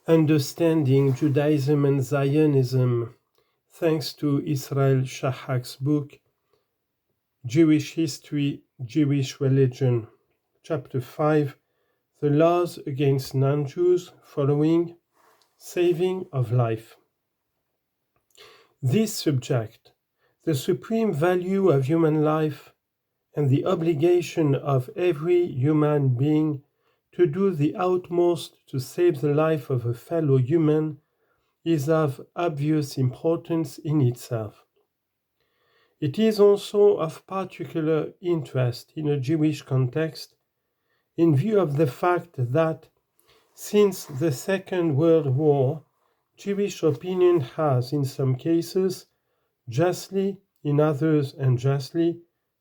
Understanding Judaism and Zionism, thanks to Israel Shahak's book, Jewish History, Jewish Religion, Chapter 5, The Laws Against Non-Jews Following, Saving of Life. This subject, the supreme value of human life and the obligation of every human being to do the utmost to save the life of a fellow human, is of obvious importance in itself. It is also of particular interest in a Jewish context in view of the fact that since the Second World War, Jewish opinion has, in some cases, justly, in others unjustly,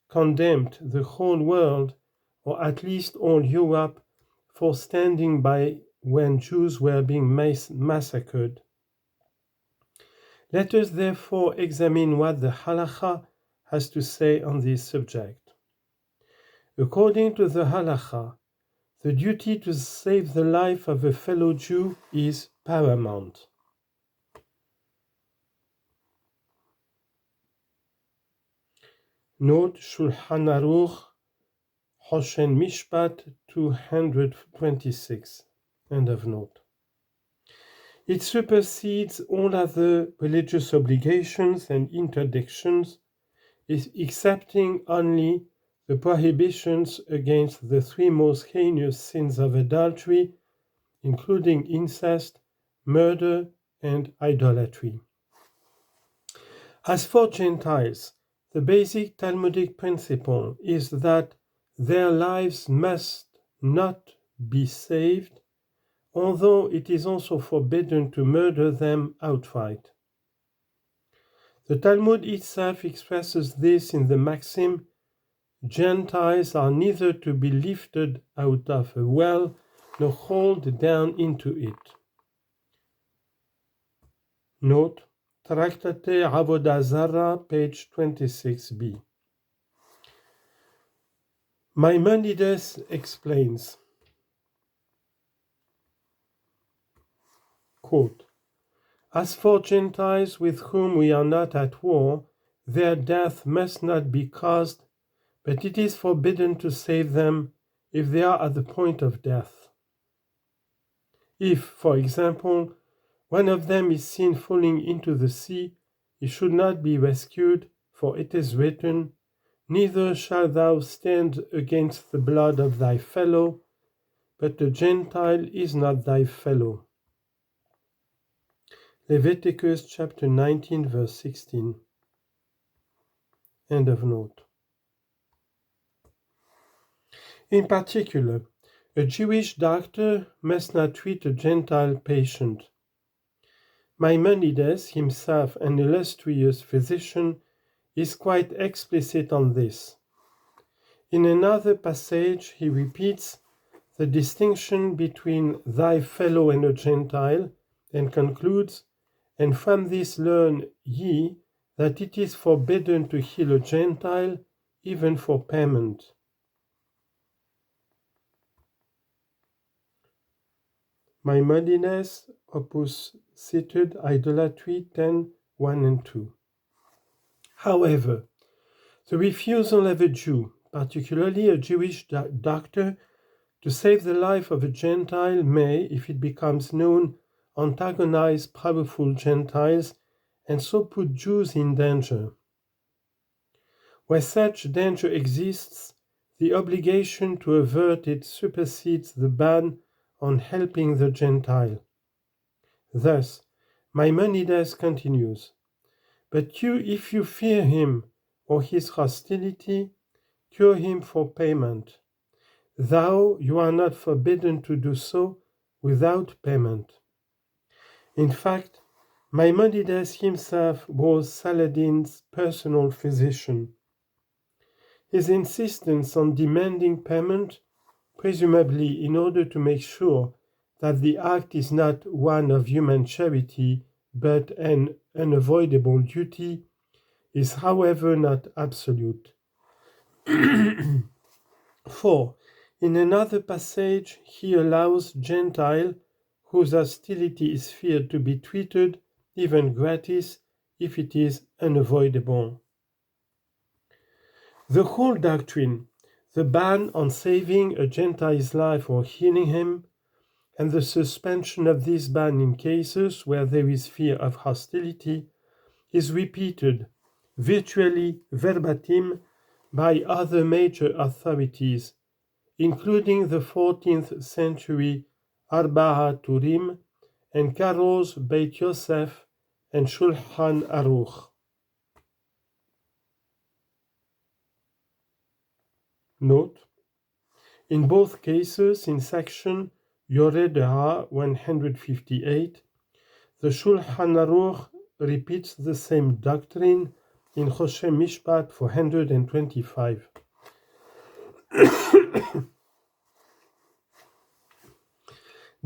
condemned the whole world, or at least all Europe, for standing by when Jews were being massacred. Let us therefore examine what the Halakha has to say on this subject. According to the Halakha, the duty to save the life of a fellow Jew is paramount. Note Shulchan Aruch, Hoshen Mishpat 226. End of note. It supersedes all other religious obligations and interdictions, excepting only the prohibitions against the three most heinous sins of adultery, including incest, murder, and idolatry. As for Gentiles, the basic Talmudic principle is that their lives must not be saved, although it is also forbidden to murder them outright. The Talmud itself expresses this in the maxim, Gentiles are neither to be lifted out of a well nor hauled down into it. Note, Tractate Avodah Zarah, page 26b. Maimonides explains, quote, as for Gentiles with whom we are not at war, their death must not be caused, but it is forbidden to save them if they are at the point of death. If, for example, one of them is seen falling into the sea, he should not be rescued, for it is written, neither shalt thou stand against the blood of thy fellow, but the Gentile is not thy fellow. Leviticus chapter 19, verse 16. End of note. In particular, a Jewish doctor must not treat a Gentile patient. Maimonides, himself an illustrious physician, is quite explicit on this. In another passage, he repeats the distinction between thy fellow and a Gentile, and concludes, and from this learn ye that it is forbidden to heal a Gentile, even for payment. Maimonides, Opus cited, Idolatry 10, 1 and 2. However, the refusal of a Jew, particularly a Jewish doctor, to save the life of a Gentile may, if it becomes known, antagonize powerful Gentiles and so put Jews in danger. Where such danger exists, the obligation to avert it supersedes the ban on helping the Gentile. Thus, Maimonides continues, but you, if you fear him or his hostility, cure him for payment. Thou, you are not forbidden to do so without payment. In fact, Maimonides himself was Saladin's personal physician. His insistence on demanding payment, presumably in order to make sure that the act is not one of human charity but an unavoidable duty, is however not absolute. For, in another passage, he allows Gentile whose hostility is feared to be treated, even gratis, if it is unavoidable. The whole doctrine, the ban on saving a Gentile's life or healing him, and the suspension of this ban in cases where there is fear of hostility, is repeated virtually verbatim by other major authorities, including the 14th century Arba'a Turim and Caro's Beit Yosef and Shulchan Aruch. Note: in both cases, in section Yoreh De'ah 158, the Shulchan Aruch repeats the same doctrine in Choshen Mishpat 425.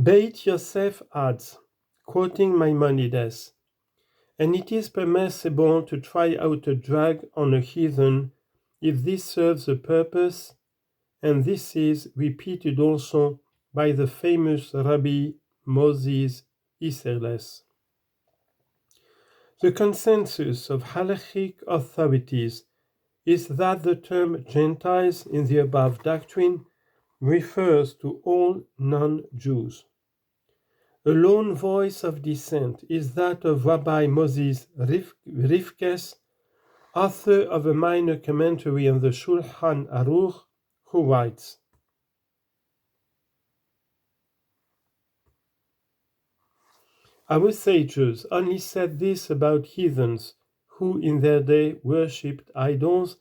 Beit Yosef adds, quoting Maimonides, "And it is permissible to try out a drug on a heathen if this serves a purpose," and this is repeated also by the famous Rabbi Moses Isserles. The consensus of halachic authorities is that the term Gentiles in the above doctrine refers to all non-Jews. A lone voice of dissent is that of Rabbi Moses Rifkes, author of a minor commentary on the Shulchan Aruch, who writes, "Our sages only said this about heathens who in their day worshipped idols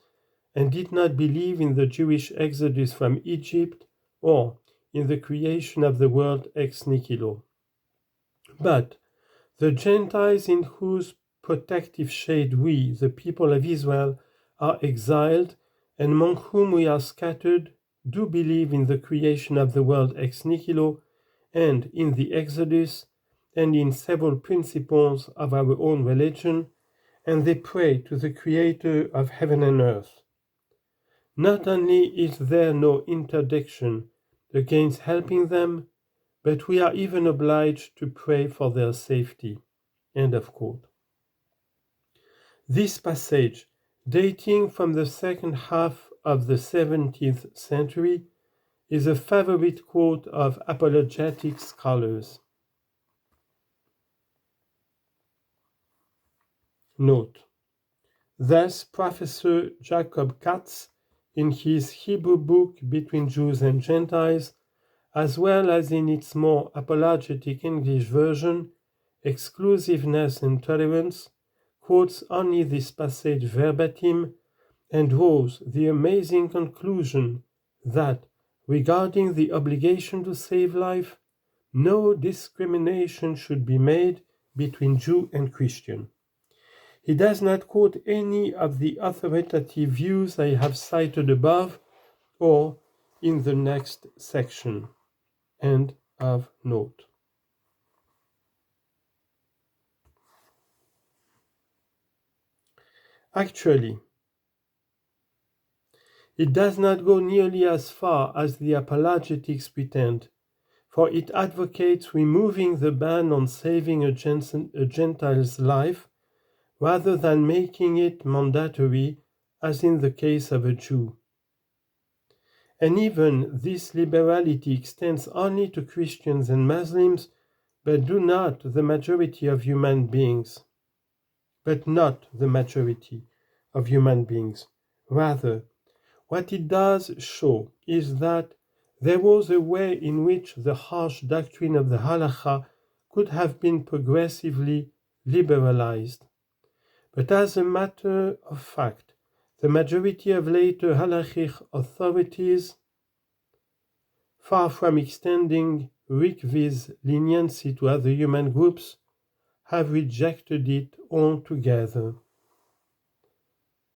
and did not believe in the Jewish exodus from Egypt or in the creation of the world ex nihilo. But the Gentiles in whose protective shade we, the people of Israel, are exiled and among whom we are scattered, do believe in the creation of the world ex nihilo and in the Exodus and in several principles of our own religion, and they pray to the Creator of heaven and earth. Not only is there no interdiction against helping them, but we are even obliged to pray for their safety." End of quote. This passage, dating from the second half of the 17th century, is a favorite quote of apologetic scholars. Note: thus Professor Jacob Katz, in his Hebrew book Between Jews and Gentiles, as well as in its more apologetic English version, Exclusiveness and Tolerance, quotes only this passage verbatim and draws the amazing conclusion that, regarding the obligation to save life, no discrimination should be made between Jew and Christian. He does not quote any of the authoritative views I have cited above or in the next section. End of note. Actually, it does not go nearly as far as the apologetics pretend, for it advocates removing the ban on saving a Gentile's life rather than making it mandatory, as in the case of a Jew. And even this liberality extends only to Christians and Muslims, but not the majority of human beings. Rather, what it does show is that there was a way in which the harsh doctrine of the halakha could have been progressively liberalized. But as a matter of fact, the majority of later halachic authorities, far from extending rikvi's leniency to other human groups, have rejected it altogether.